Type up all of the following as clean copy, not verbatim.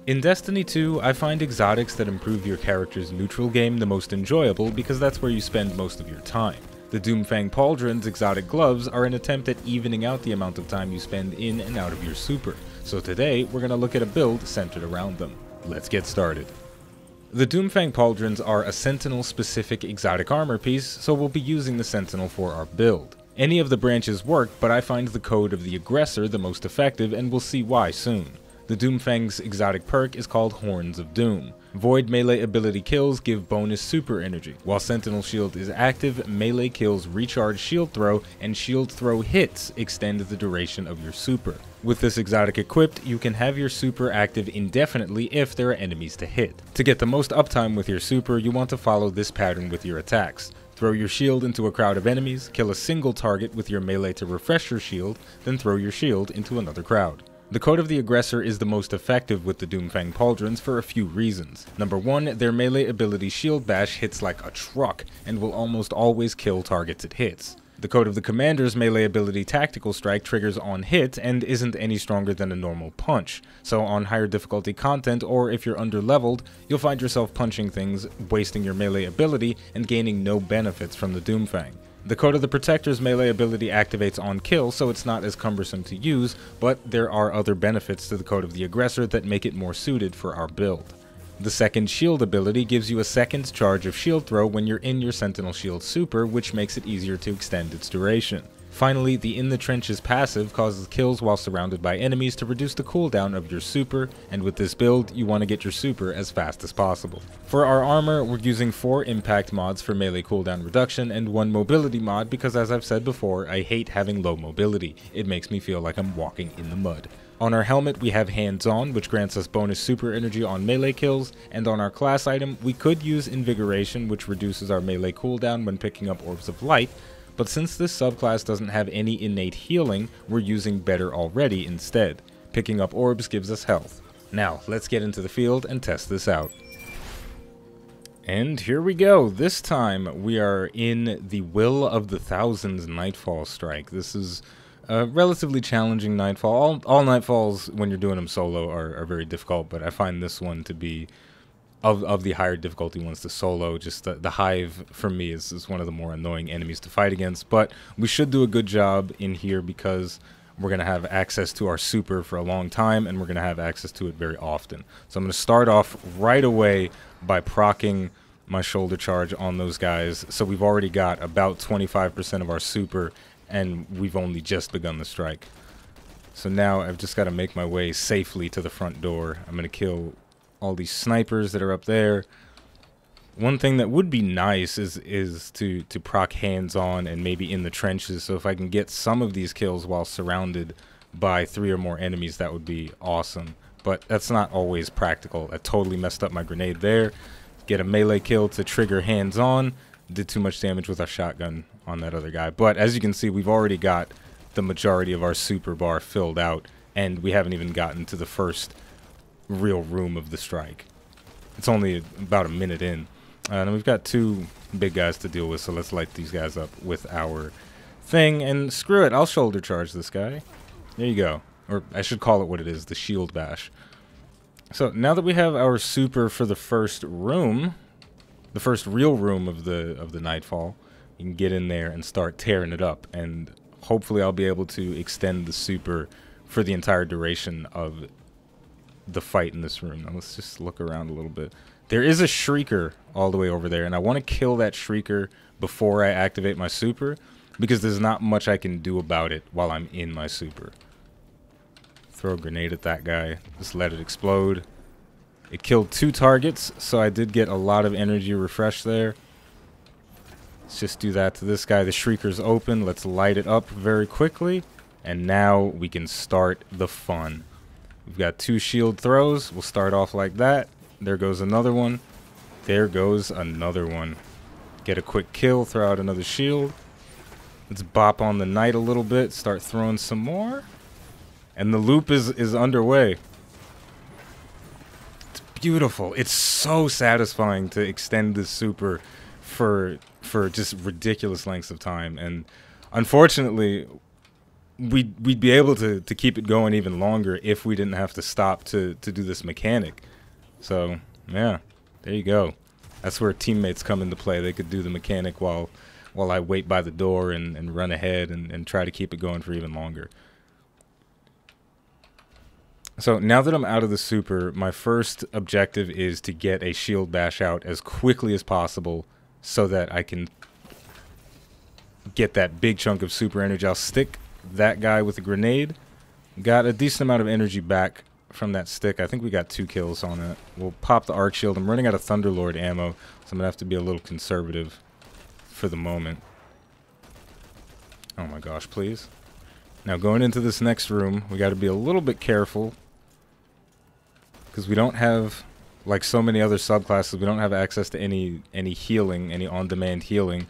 In Destiny 2, I find exotics that improve your character's neutral game the most enjoyable because that's where you spend most of your time. The Doomfang Pauldrons exotic gloves are an attempt at evening out the amount of time you spend in and out of your super, so today we're going to look at a build centered around them. Let's get started. The Doomfang Pauldrons are a Sentinel-specific exotic armor piece, so we'll be using the Sentinel for our build. Any of the branches work, but I find the Code of the Aggressor the most effective, and we'll see why soon. The Doomfang's exotic perk is called Horns of Doom. Void melee ability kills give bonus super energy. While Sentinel Shield is active, melee kills recharge shield throw, and shield throw hits extend the duration of your super. With this exotic equipped, you can have your super active indefinitely if there are enemies to hit. To get the most uptime with your super, you want to follow this pattern with your attacks. Throw your shield into a crowd of enemies, kill a single target with your melee to refresh your shield, then throw your shield into another crowd. The Code of the Aggressor is the most effective with the Doomfang Pauldrons for a few reasons. Number one, their melee ability Shield Bash hits like a truck and will almost always kill targets it hits. The Code of the Commander's melee ability Tactical Strike triggers on hit and isn't any stronger than a normal punch, so on higher difficulty content or if you're underleveled, you'll find yourself punching things, wasting your melee ability, and gaining no benefits from the Doomfang. The Code of the Protector's melee ability activates on kill, so it's not as cumbersome to use, but there are other benefits to the Code of the Aggressor that make it more suited for our build. The second shield ability gives you a second charge of shield throw when you're in your Sentinel Shield super, which makes it easier to extend its duration. Finally, the In the Trenches passive causes kills while surrounded by enemies to reduce the cooldown of your super, and with this build, you want to get your super as fast as possible. For our armor, we're using 4 impact mods for melee cooldown reduction and 1 mobility mod because, as I've said before, I hate having low mobility. It makes me feel like I'm walking in the mud. On our helmet, we have Hands On, which grants us bonus super energy on melee kills, and on our class item, we could use Invigoration, which reduces our melee cooldown when picking up Orbs of Light, but since this subclass doesn't have any innate healing, we're using Better Already instead. Picking up orbs gives us health. Now, let's get into the field and test this out. And here we go. This time, we are in the Will of the Thousands Nightfall strike. This is a relatively challenging Nightfall. All Nightfalls, when you're doing them solo, are very difficult, but I find this one to be of the higher difficulty ones to solo. Just the Hive, for me, is one of the more annoying enemies to fight against. But we should do a good job in here because we're going to have access to our super for a long time, and we're going to have access to it very often. So I'm going to start off right away by proccing my shoulder charge on those guys. So we've already got about 25% of our super, and we've only just begun the strike. So now I've just got to make my way safely to the front door. I'm going to kill all these snipers that are up there. One thing that would be nice is to proc Hands On and maybe In the Trenches, so if I can get some of these kills while surrounded by 3 or more enemies, that would be awesome. But that's not always practical. I totally messed up my grenade there. Get a melee kill to trigger Hands On. Did too much damage with our shotgun on that other guy. But as you can see, we've already got the majority of our super bar filled out, and we haven't even gotten to the first real room of the strike. It's only about a minute in, and we've got 2 big guys to deal with, so let's light these guys up with our thing, and screw it, I'll shoulder charge this guy. There you go, or I should call it what it is, the Shield Bash. So now that we have our super for the first room, the first real room of the Nightfall, you can get in there and start tearing it up, and hopefully I'll be able to extend the super for the entire duration of the fight in this room. Now let's just look around a little bit. There is a Shrieker all the way over there, and I want to kill that Shrieker before I activate my super, because there's not much I can do about it while I'm in my super. Throw a grenade at that guy. Just let it explode. It killed 2 targets, so I did get a lot of energy refresh there. Let's just do that to this guy. The Shrieker's open. Let's light it up very quickly, and now we can start the fun. We've got 2 shield throws. We'll start off like that. There goes another one. There goes another one. Get a quick kill, throw out another shield. Let's bop on the knight a little bit, start throwing some more. And the loop is underway. It's beautiful. It's so satisfying to extend this super for just ridiculous lengths of time. And unfortunately, we'd be able to keep it going even longer if we didn't have to stop to do this mechanic. So yeah, there you go. That's where teammates come into play. They could do the mechanic while I wait by the door and run ahead and try to keep it going for even longer. So now that I'm out of the super, my first objective is to get a shield bash out as quickly as possible so that I can get that big chunk of super energy. I'll stick that guy with a grenade. Got a decent amount of energy back from that stick. I think we got 2 kills on it. We'll pop the arc shield. I'm running out of Thunderlord ammo, so I'm going to have to be a little conservative for the moment. Oh my gosh, please. Now going into this next room, we got to be a little bit careful because we don't have, like so many other subclasses, we don't have access to any healing, any on-demand healing.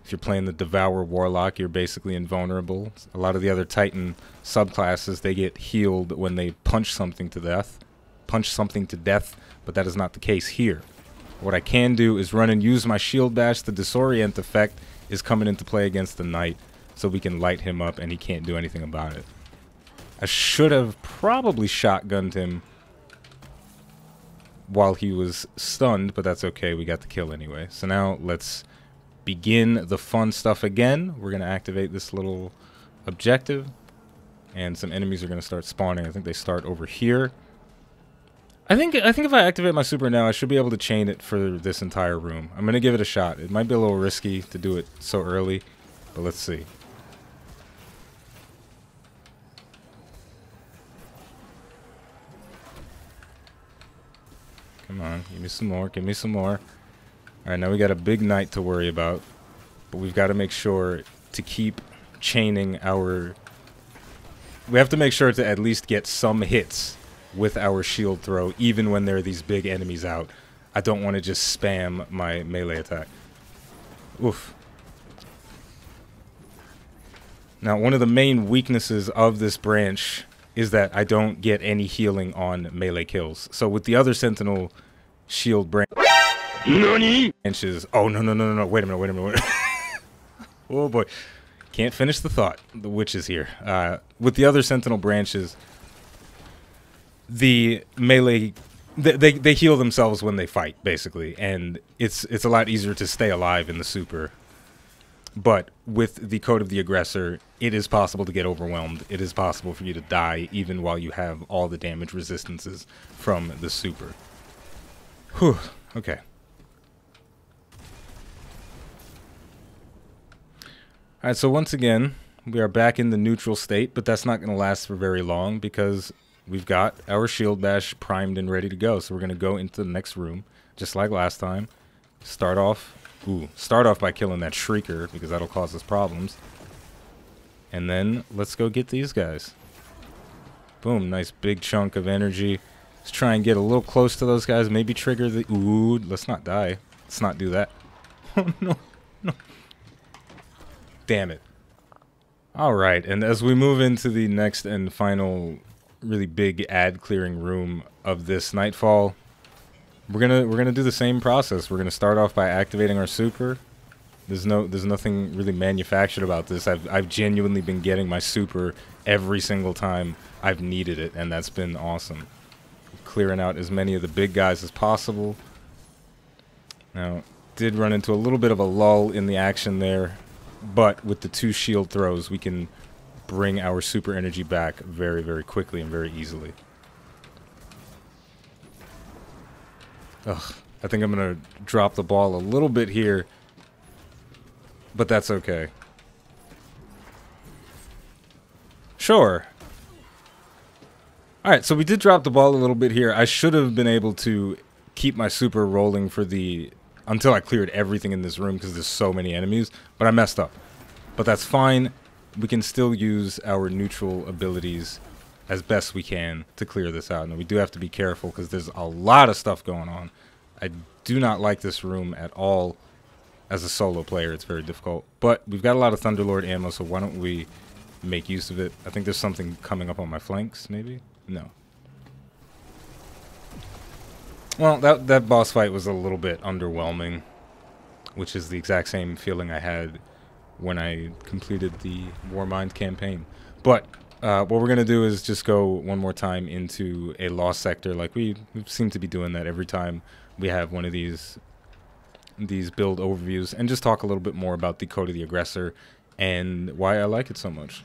If you're playing the Devour Warlock, you're basically invulnerable. A lot of the other Titan subclasses, they get healed when they punch something to death. But that is not the case here. What I can do is run and use my shield bash. The disorient effect is coming into play against the knight, so we can light him up and he can't do anything about it. I should have probably shotgunned him while he was stunned, but that's okay. We got the kill anyway. So now let's begin the fun stuff again. We're going to activate this little objective, and some enemies are going to start spawning. I think they start over here. I think if I activate my super now, I should be able to chain it for this entire room. I'm going to give it a shot. It might be a little risky to do it so early, but let's see. Come on, give me some more, give me some more. Alright, now we got a big knight to worry about, but we've got to make sure to keep chaining our... We have to make sure to at least get some hits with our shield throw, even when there are these big enemies out. I don't want to just spam my melee attack. Oof. Now, one of the main weaknesses of this branch is that I don't get any healing on melee kills. So with the other Sentinel shield branches... Oh, no. Wait a minute. Oh, boy. Can't finish the thought. The witch is here. With the other Sentinel branches, the melee... They heal themselves when they fight, basically. And it's a lot easier to stay alive in the super. But with the Code of the Aggressor, it is possible to get overwhelmed. It is possible for you to die even while you have all the damage resistances from the super. Whew. Okay. Alright, so once again, we are back in the neutral state, but that's not going to last for very long because we've got our shield bash primed and ready to go. So we're going to go into the next room, just like last time. Start off by killing that Shrieker, because that'll cause us problems. And then, let's go get these guys. Boom, nice big chunk of energy. Let's try and get a little close to those guys, maybe trigger the... Ooh, let's not die. Let's not do that. Oh, no. Damn it. Alright, and as we move into the next and final really big ad-clearing room of this Nightfall, we're gonna do the same process. We're gonna start off by activating our super. There's nothing really manufactured about this. I've genuinely been getting my super every single time I've needed it, and that's been awesome. Clearing out as many of the big guys as possible. Now, did run into a little bit of a lull in the action there, but with the 2 shield throws, we can bring our super energy back very, very quickly and very easily. Ugh, I think I'm going to drop the ball a little bit here, but that's okay. Sure. Alright, so we did drop the ball a little bit here. I should have been able to keep my super rolling for the... until I cleared everything in this room because there's so many enemies, but I messed up. But that's fine. We can still use our neutral abilities as best we can to clear this out. Now, we do have to be careful because there's a lot of stuff going on. I do not like this room at all. As a solo player, it's very difficult. But we've got a lot of Thunderlord ammo, so why don't we make use of it? I think there's something coming up on my flanks, maybe? No. Well, that boss fight was a little bit underwhelming, which is the exact same feeling I had when I completed the Warmind campaign. But what we're going to do is just go one more time into a lost sector. Like we seem to be doing that every time we have one of these build overviews, and just talk a little bit more about the Code of the Aggressor and why I like it so much.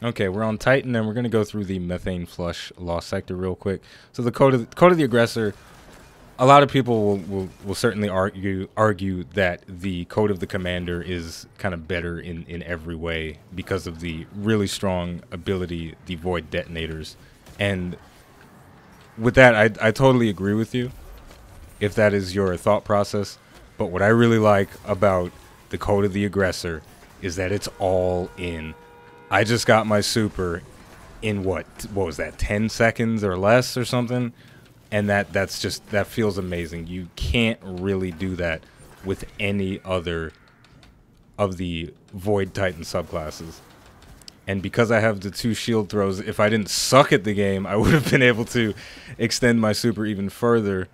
Okay, we're on Titan, and we're going to go through the Methane Flush Lost Sector real quick. So the Code of the Aggressor, a lot of people will certainly argue that the Code of the Commander is kind of better in every way because of the really strong ability, the Void Detonators. And with that, I totally agree with you, if that is your thought process. But what I really like about the Code of the Aggressor is that it's all in. I just got my super in what was that, 10 seconds or less or something, and that feels amazing. You can't really do that with any other of the Void Titan subclasses. And because I have the 2 shield throws, if I didn't suck at the game, I would have been able to extend my super even further,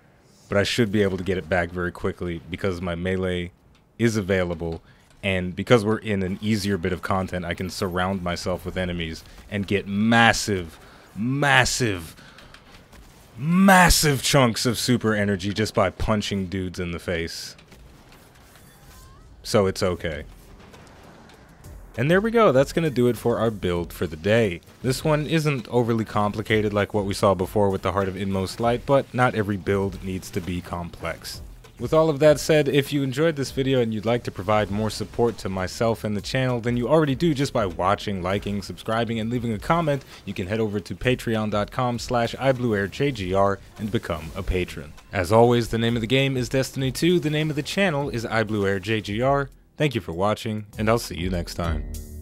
but I should be able to get it back very quickly because my melee is available. And because we're in an easier bit of content, I can surround myself with enemies and get massive, massive, massive chunks of super energy just by punching dudes in the face. So it's okay. And there we go. That's going to do it for our build for the day. This one isn't overly complicated like what we saw before with the Heart of Inmost Light, but not every build needs to be complex. With all of that said, if you enjoyed this video and you'd like to provide more support to myself and the channel than you already do just by watching, liking, subscribing, and leaving a comment, you can head over to patreon.com/iBluairJgR and become a patron. As always, the name of the game is Destiny 2, the name of the channel is iBluairJgR. Thank you for watching, and I'll see you next time.